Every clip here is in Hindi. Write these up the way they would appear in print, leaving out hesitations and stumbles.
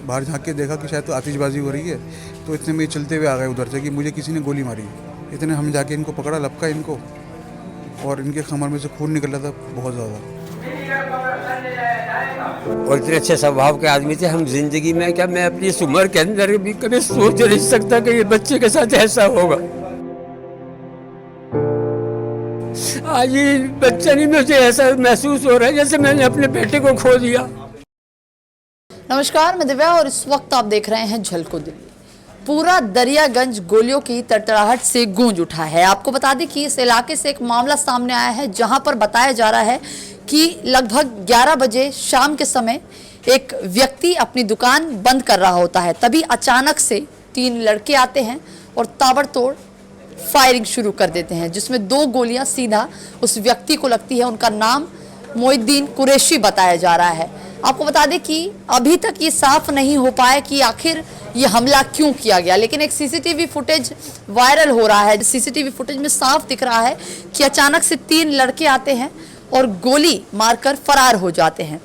बाहर झांक के देखा कि शायद तो आतिशबाजी हो रही है, तो इतने में चलते हुए आ गए उधर से कि मुझे किसी ने गोली मारी। इतने हम जाके इनको पकड़ा, लपका इनको, और इनके कमर में से खून निकल रहा था बहुत ज़्यादा। और इतने अच्छे स्वभाव के आदमी थे। हम जिंदगी में क्या, मैं अपनी इस उम्र के अंदर भी कभी सोच नहीं सकता कि ये बच्चे के साथ ऐसा होगा। आज ये बच्चा नहीं, मुझे ऐसा महसूस हो रहा है जैसे मैंने अपने बेटे को खो दिया। नमस्कार, मैं दिव्या और इस वक्त आप देख रहे हैं झलको दिल्ली। पूरा दरियागंज गोलियों की तड़तड़ाहट से गूंज उठा है। आपको बता दें कि इस इलाके से एक मामला सामने आया है जहां पर बताया जा रहा है कि लगभग 11 बजे शाम के समय एक व्यक्ति अपनी दुकान बंद कर रहा होता है, तभी अचानक से 3 लड़के आते हैं और ताबड़तोड़ फायरिंग शुरू कर देते हैं, जिसमें 2 गोलियां सीधा उस व्यक्ति को लगती है। उनका नाम मोहिद्दीन कुरैशी बताया जा रहा है। आपको बता दें कि अभी तक ये साफ नहीं हो पाया कि आखिर ये हमला क्यों किया गया, लेकिन एक सीसीटीवी फुटेज वायरल हो रहा है। सीसीटीवी फुटेज में साफ दिख रहा है कि अचानक से 3 लड़के आते हैं और गोली मारकर फरार हो जाते हैं।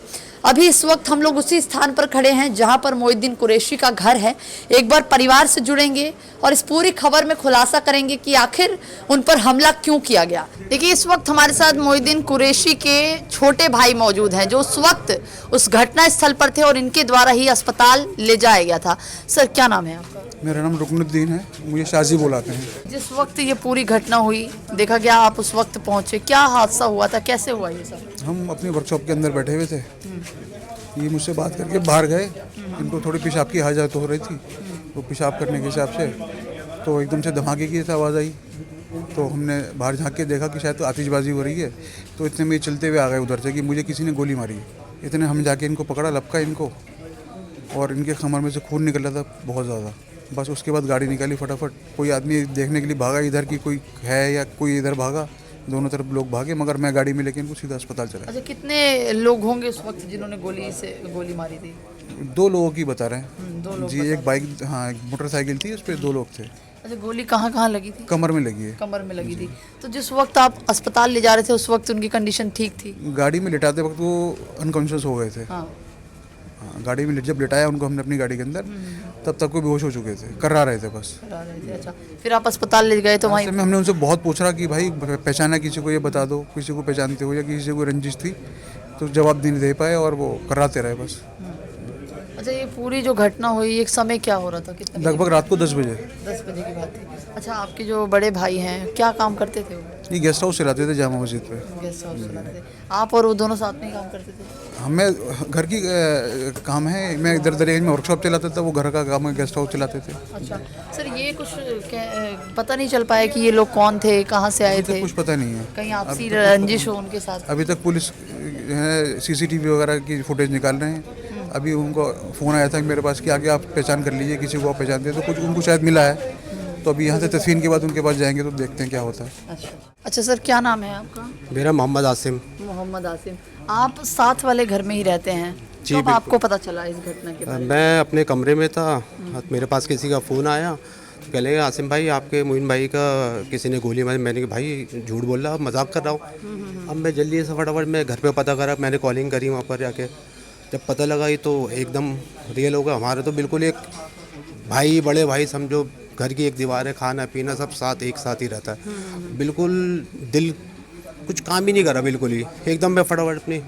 अभी इस वक्त हम लोग उसी स्थान पर खड़े हैं जहां पर मोहिद्दीन कुरैशी का घर है। एक बार परिवार से जुड़ेंगे और इस पूरी खबर में खुलासा करेंगे कि आखिर उन पर हमला क्यों किया गया। देखिए, इस वक्त हमारे साथ मोहिद्दीन कुरैशी के छोटे भाई मौजूद हैं जो उस वक्त उस घटना स्थल पर थे और इनके द्वारा ही अस्पताल ले जाया गया था। सर, क्या नाम है आपका? मेरा नाम रुकनुद्दीन है, मुझे शाजी बुलाते हैं। जिस वक्त ये पूरी घटना हुई, देखा गया, आप उस वक्त पहुंचे, क्या हादसा हुआ था, कैसे हुआ ये सब? हम अपनी वर्कशॉप के अंदर बैठे हुए थे, ये मुझसे बात करके बाहर गए। इनको थोड़ी पेशाब की हाजत हो रही थी, तो पेशाब करने के हिसाब से तो एकदम से धमाके की आवाज़ आई, तो हमने बाहर झांक के देखा कि शायद तो आतिशबाजी हो रही है, तो इतने में चलते हुए आ गए उधर से कि मुझे किसी ने गोली मारी। इतने हम जाके इनको पकड़ा, लपका इनको, और इनके कमर में से खून निकल रहा था बहुत ज़्यादा। बस उसके बाद गाड़ी निकाली फटाफट, कोई आदमी देखने के लिए भागा इधर की कोई है या कोई इधर भागा, दोनों तरफ लोग भागे, मगर मैं गाड़ी में लेके इनको सीधा अस्पताल चला। अच्छा, कितने लोग होंगे उस वक्त जिन्होंने गोली मारी थी? 2 लोगों की बता रहे हैं 2 लोग जी। एक बाइक, हाँ, एक मोटरसाइकिल थी, उस पर 2 लोग थे। अच्छा, गोली कहाँ लगी थी? कमर में लगी है। कमर में लगी थी। तो जिस वक्त आप अस्पताल ले जा रहे थे उस वक्त उनकी कंडीशन ठीक थी? गाड़ी में लिटाते वक्त वो अनकॉन्शियस हो गए थे। हाँ। गाड़ी में जब लिटाया उनको हमने अपनी गाड़ी के अंदर, तब तक वो बेहोश हो चुके थे, कर्रा रहे थे बस। अच्छा, फिर आप अस्पताल ले गए तो वहीं में हमने उनसे बहुत पूछा कि भाई पहचाना किसी को, ये बता दो, किसी को पहचानते हो या किसी को रंजिश थी, तो जवाब नहीं दे पाए और वो कर्राते रहे बस। अच्छा, ये पूरी जो घटना हुई, एक समय क्या हो रहा था? कितना? लगभग रात को 10 बजे। 10 बजे की बात थी। अच्छा, आपके जो बड़े भाई हैं क्या काम करते थे वो? ये गेस्ट हाउस चलाते थे जामा मस्जिद पे। गेस्ट हाउस चलाते थे। आप और वो दोनों साथ में ही काम करते थे? हमें घर की काम है, मैं इधर दरिया में वर्कशॉप चलाता था, वो घर का काम है, गेस्ट हाउस चलाते थे। अच्छा सर, ये कुछ पता नहीं चल पाया कि ये लोग कौन थे, कहाँ से आए थे? कुछ पता नहीं है। कहीं आपसी रंजिश हो उनके साथ? अभी तक पुलिस सीसीटीवी वगैरह की फुटेज निकाल रहे हैं। अभी उनको फ़ोन आया था कि मेरे पास कि आगे आप पहचान कर लीजिए, किसी को आप पहचानते हैं, तो कुछ उनको शायद मिला है, तो अभी यहाँ से तस्वीर के बाद उनके पास जाएंगे तो देखते हैं क्या होता है। अच्छा सर, क्या नाम है आपका? मेरा मोहम्मद आसिम। मोहम्मद आसिम। आप साथ वाले घर में ही रहते हैं? जी, कब आपको पता चला इस घटना के बारे में? मैं अपने कमरे में था, मेरे पास किसी का फ़ोन आया, कह लगे आसिम भाई आपके मोइन भाई का किसी ने गोली मारी। मैंने कहा भाई झूठ बोल रहा, मजाक कर रहा हूँ। अब मैं जल्दी से फटाफट मैं घर पे पता करा, मैंने कॉलिंग करी वहाँ पर जाके, जब पता लगा ये तो एकदम रियल होगा। हमारा तो बिल्कुल एक भाई, बड़े भाई समझो, घर की एक दीवार है, खाना पीना सब साथ एक साथ ही रहता है। बिल्कुल दिल कुछ काम ही नहीं करा, बिल्कुल ही एकदम। मैं फटाफट अपनी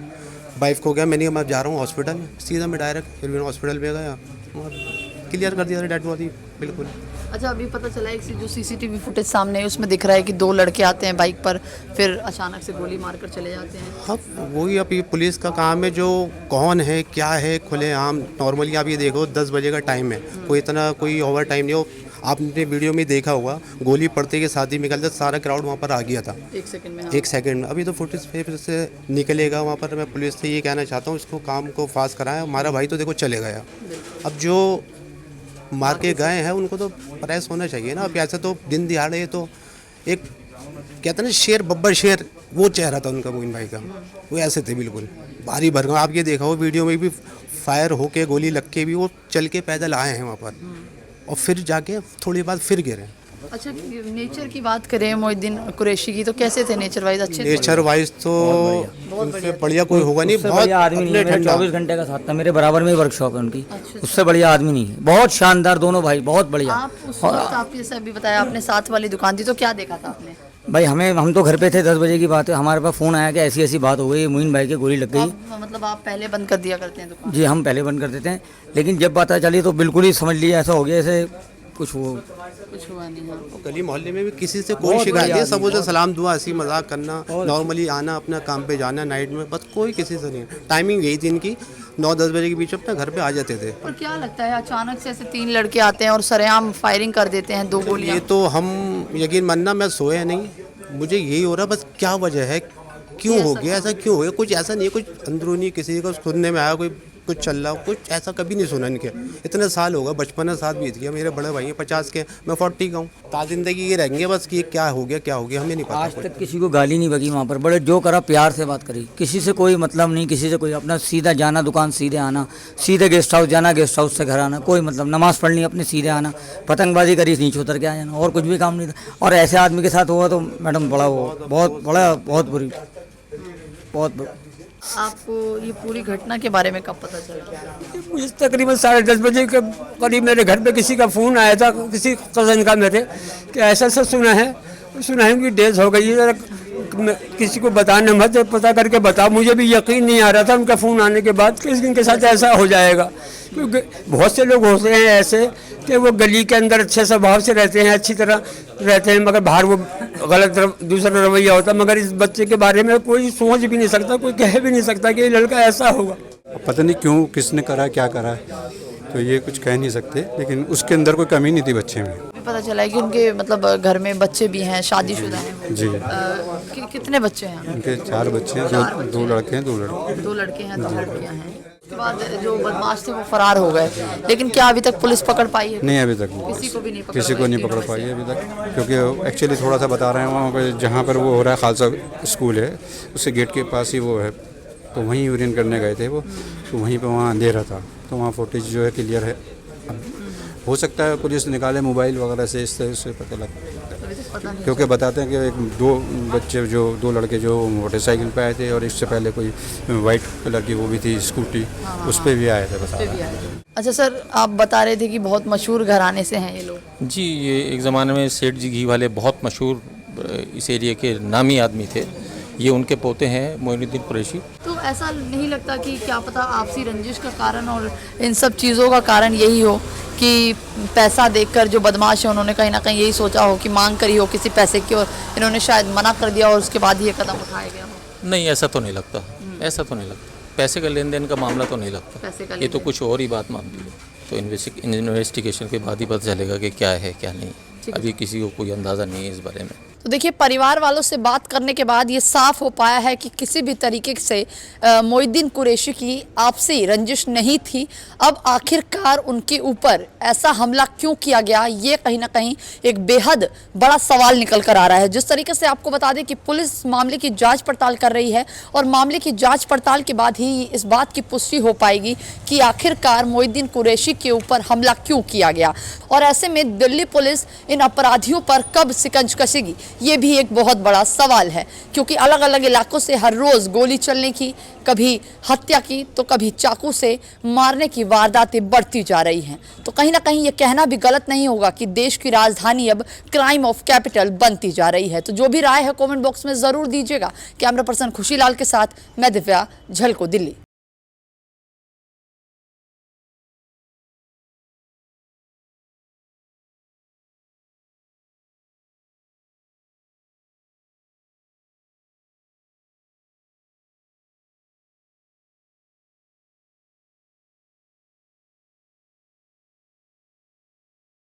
वाइफ को गया, मैंने कहा मैं जा रहा हूँ हॉस्पिटल, सीधा मैं डायरेक्ट फिर हॉस्पिटल में गया और क्लियर कर दिया डेड बॉडी बिल्कुल। अच्छा, अभी पता चला है कि जो सीसीटीवी फुटेज सामने है उसमें दिख रहा है कि 2 लड़के आते हैं बाइक पर, फिर अचानक से गोली मारकर चले जाते हैं। हाँ, वही अब ये पुलिस का काम है, जो कौन है क्या है खुलेआम। नॉर्मली आप ये देखो 10 बजे का टाइम है, कोई इतना कोई ओवर टाइम नहीं हो। आपने वीडियो में देखा होगा, गोली पड़ते के साथ ही निकलता सारा क्राउड वहाँ पर आ गया था 1 सेकंड में। हाँ। 1 सेकंड में। अभी तो फुटेज फिर से निकलेगा वहाँ पर। मैं पुलिस से ये कहना चाहता हूँ, इसको काम को फास्ट कराएं। हमारा भाई तो देखो चले गया, अब जो मार के गए हैं उनको तो प्रेस होना चाहिए ना। अब ऐसे तो दिन दिहाड़े तो एक कहते हैं ना शेर, बब्बर शेर, वो चेहरा था उनका, मोइन भाई का, वो ऐसे थे बिल्कुल भारी भरकम। आप ये देखा हो वीडियो में भी, फायर होके गोली लग के भी वो चल के पैदल आए हैं वहाँ पर, और फिर जाके थोड़ी बाद फिर गिरे। अच्छा, नेचर की बात करें मोइनुद्दीन कुरैशी की, तो कैसे थे नेचर वाइज? अच्छे थे? नेचर वाइज तो उनसे बढ़िया कोई होगा नहीं। उससे बहुत बढ़िया आदमी नहीं है, अपने मेरा ठंडा। 24 घंटे का साथ था, मेरे बराबर में ही वर्कशॉप है उनकी। उससे बढ़िया आदमी नहीं है, बहुत शानदार दोनों भाई, बहुत बढ़िया। आप उस वक्त, आप जैसे अभी बताया आपने साथ वाली दुकान थी, तो क्या देखा था आपने? भाई हम तो घर पे थे, 10 बजे की बात है, हमारे पास फ़ोन आया कि ऐसी ऐसी बात हो गई, मोइन भाई के गोली लग गई। मतलब आप पहले बंद कर दिया करते हैं दुकान? जी, हम पहले बंद कर देते हैं, लेकिन जब पता चली तो बिल्कुल ही समझ लिया ऐसा हो गया, ऐसे कुछ हुआ नहीं। हाँ। गली मोहल्ले में भी किसी से कोई शिकायत नहीं, सब उसे सलाम दुआ हंसी मजाक करना, नॉर्मली आना, अपना काम पे जाना नाइट में, बस कोई किसी से नहीं। टाइमिंग यही थी इनकी, 9-10 बजे के बीच अपना घर पे आ जाते थे। और क्या लगता है अचानक से ऐसे 3 लड़के आते हैं और सरेआम फायरिंग कर देते हैं, 2 गोलियां? ये तो हम यकीन मानना, मैं सोया नहीं, मुझे यही हो रहा बस क्या वजह है, क्यों हो गया ऐसा, क्यों हो गया? कुछ ऐसा नहीं है, कुछ अंदरूनी किसी को सुनने में आया, कोई कुछ चल रहा, कुछ ऐसा कभी नहीं सुना इनके। इतने साल हो गए, 55 साल बीत गया, मेरे बड़े भाई हैं 50 के, मैं 40 का हूँ। ताज़ जिंदगी ये रहेंगे बस कि क्या हो गया, हमें नहीं पता। आज तक किसी को गाली नहीं बगी वहाँ पर, बड़े जो करा प्यार से बात करी, किसी से कोई मतलब नहीं, किसी से कोई अपना सीधा जाना दुकान, सीधे आना, सीधे गेस्ट हाउस जाना, गेस्ट हाउस से घर आना, कोई मतलब नमाज़ पढ़नी अपने सीधे आना, पतंगबाजी करी नीचे उतर के आ जाना, और कुछ भी काम नहीं था। और ऐसे आदमी के साथ हुआ तो मैडम बड़ा वो बहुत बुरी। आपको ये पूरी घटना के बारे में कब पता चला? मुझे तकरीबन 10:30 बजे के करीब मेरे घर पे किसी का फ़ोन आया था, किसी कज़न का मेरे, कि ऐसा सुना है कि डेथ हो गई है, जरा किसी को बताना मत, पता करके बताओ। मुझे भी यकीन नहीं आ रहा था उनका फ़ोन आने के बाद कि इनके साथ ऐसा हो जाएगा, क्योंकि बहुत से लोग होते हैं ऐसे कि वो गली के अंदर अच्छे स्वभाव से रहते हैं, अच्छी तरह रहते हैं, मगर बाहर वो गलत दूसरा रवैया होता है। मगर इस बच्चे के बारे में कोई सोच भी नहीं सकता, कोई कह भी नहीं सकता कि ये लड़का ऐसा होगा। पता नहीं क्यों, किसने करा, क्या करा, तो ये कुछ कह नहीं सकते, लेकिन उसके अंदर कोई कमी नहीं थी बच्चे में। पता चला है कि उनके मतलब घर में बच्चे भी हैं, शादीशुदा हैं। जी। कितने बच्चे हैं? उनके 4 बच्चे हैं, 2 लड़के हैं, 2 लड़के। 2 लड़के हैं, 2 लड़कियां हैं। उसके बाद जो बदमाश थे वो फरार हो गए, लेकिन क्या अभी तक पुलिस पकड़ पाई है? नहीं, अभी तक किसी को भी नहीं पकड़ किसी को नहीं पकड़ पाई है अभी तक, क्योंकि एक्चुअली थोड़ा सा बता रहे हैं, वहाँ पर जहाँ पर वो हो रहा है खालसा स्कूल है, उससे गेट के पास ही वो है, तो वहीं यूरिन करने गए थे वो, तो वहीं पर वहाँ अंधेरा था, तो वहाँ फुटेज जो है क्लियर है। हो सकता है पुलिस निकाले मोबाइल वगैरह से, इस तरह से पता लगा, क्योंकि बताते हैं कि 2 बच्चे जो 2 लड़के जो मोटरसाइकिल पे आए थे, और इससे पहले कोई वाइट कलर की वो भी थी स्कूटी, उस पर भी आए थे, बता रहे हैं। अच्छा सर, आप बता रहे थे कि बहुत मशहूर घराने से हैं ये लोग। जी, ये एक ज़माने में सेठ जी घी वाले बहुत मशहूर इस एरिया के नामी आदमी थे, ये उनके पोते हैं मोइनुद्दीन कुरैशी। तो ऐसा नहीं लगता कि क्या पता आपसी रंजिश का कारण और इन सब चीज़ों का कारण यही हो कि पैसा देखकर जो बदमाश है उन्होंने कहीं ना कहीं यही सोचा हो कि मांग करी हो किसी पैसे की, और इन्होंने शायद मना कर दिया और उसके बाद ही ये कदम उठाया गया हो? नहीं, ऐसा तो नहीं लगता, ऐसा तो नहीं लगता, पैसे का लेन देन का मामला तो नहीं लगता, पैसे का ये तो कुछ और ही बात मामली है। तो इन्वेस्टिगेशन के बाद ही पता चलेगा कि क्या है क्या नहीं, अभी किसी को कोई अंदाज़ा नहीं है इस बारे में। तो देखिए, परिवार वालों से बात करने के बाद ये साफ हो पाया है कि किसी भी तरीके से मोइनुद्दीन कुरैशी की आपसी रंजिश नहीं थी। अब आखिरकार उनके ऊपर ऐसा हमला क्यों किया गया, ये कहीं ना कहीं एक बेहद बड़ा सवाल निकल कर आ रहा है। जिस तरीके से आपको बता दें कि पुलिस मामले की जांच पड़ताल कर रही है, और मामले की जांच पड़ताल के बाद ही इस बात की पुष्टि हो पाएगी कि आखिरकार मोइनुद्दीन कुरैशी के ऊपर हमला क्यों किया गया, और ऐसे में दिल्ली पुलिस इन अपराधियों पर कब शिकंज कसेगी, ये भी एक बहुत बड़ा सवाल है। क्योंकि अलग अलग इलाकों से हर रोज़ गोली चलने की, कभी हत्या की तो कभी चाकू से मारने की वारदातें बढ़ती जा रही हैं। तो कहीं ना कहीं ये कहना भी गलत नहीं होगा कि देश की राजधानी अब क्राइम ऑफ कैपिटल बनती जा रही है। तो जो भी राय है कमेंट बॉक्स में ज़रूर दीजिएगा। कैमरा पर्सन खुशीलाल के साथ मैं दिव्या, झलको दिल्ली।